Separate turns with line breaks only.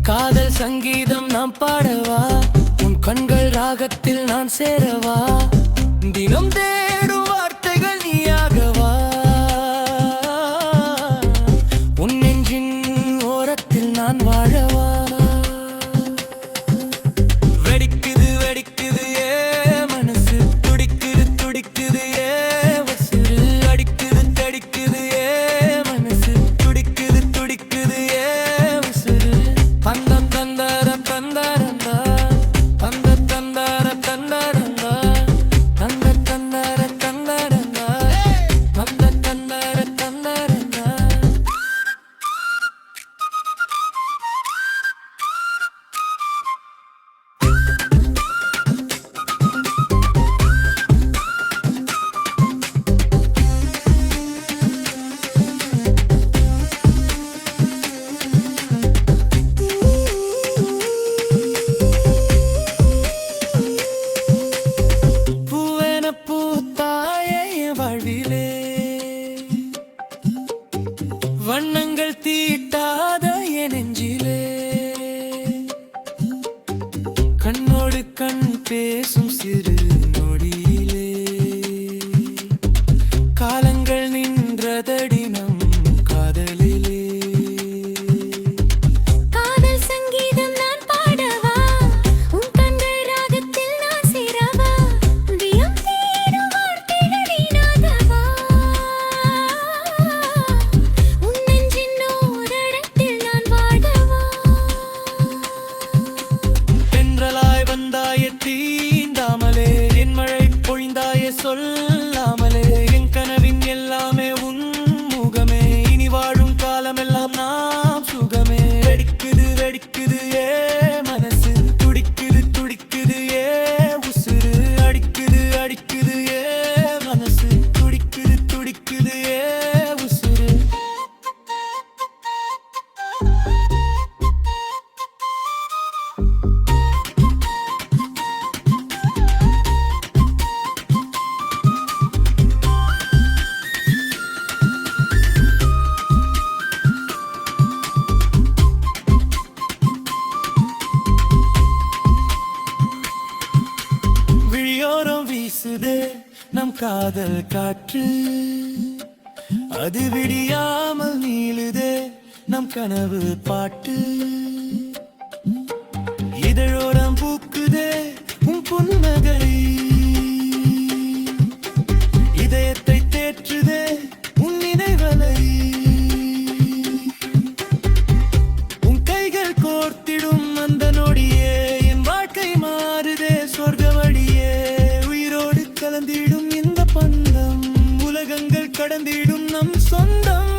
காதல் சங்கீதம் நாம் பாடவா, உன் கண்கள் ராகத்தில் நான் சேரவா, தினம் தேடும் வார்த்தைகள் நீயாகவா, உன் நெஞ்சின் ஓரத்தில் நான் வாழவா. வெடிக்குது வெடிக்குது ஏ மனசு, துடிக்குது துடிக்குது ஏ உசுரு, அடிக்குது தடிக்குது ஏ மனசு, துடிக்குது துடிக்குது ஏ உசுரு. தந்தம் தந்தார தந்தாரந்தா, தந்த தந்தார தந்தாரந்தா, தந்த தந்தார தந்தாரந்தா, தந்த தந்தார தந்தாரந்தா. வாழ்விலே வண்ணங்கள் தீட்டாத என் நெஞ்சிலே, கண்ணோடு கண் பேசும் சிறு நொடியிலே, காலங்கள் நின்றதடி நம் காதலிலே.
காதல் சங்கீதம் நான் பாடவா, உன் கண்கள் ராகத்தில் நான் சேரவா, தினம் தேடும் வார்த்தைகள் நீனாகவா, உன் நெஞ்சின் ஓரத்தில் நான் வாழவா.
தென்றலாய் வந்தாய தீண்டாமலே, என் மழை பொழிந்தாய சொல்லாமலே, என் கனவின் எல்லாமே உன் முகமே, இனி வாழும் காலமெல்லாம் நாம் சுகமே. வெடிக்குது வெடிக்குது ஏ மனசு, துடிக்குது துடிக்குது ஏ உசுரு, அடிக்குது அடிக்குது ஏ மனசு, துடிக்குது துடிக்குது ஏ உசுரு. விழியோரம் வீசுதே நம் காதல் காற்று, அது விடியாமல் நீளுதே நம் கனவு பாட்டு, இதழோரம் பூக்குதே உன் புன்னகை, இதயத்தை தேற்றுதே உன் நினைவலை, உன் கைகள் கோர்த்திடும் அந்த நொடியே என் வாழ்க்கை மாறுதே சொர்க்க வழியே. உயிரோடு கலந்திடும் இந்த பந்தம், உலகங்கள் கடந்திடும் நம் சொந்தம்.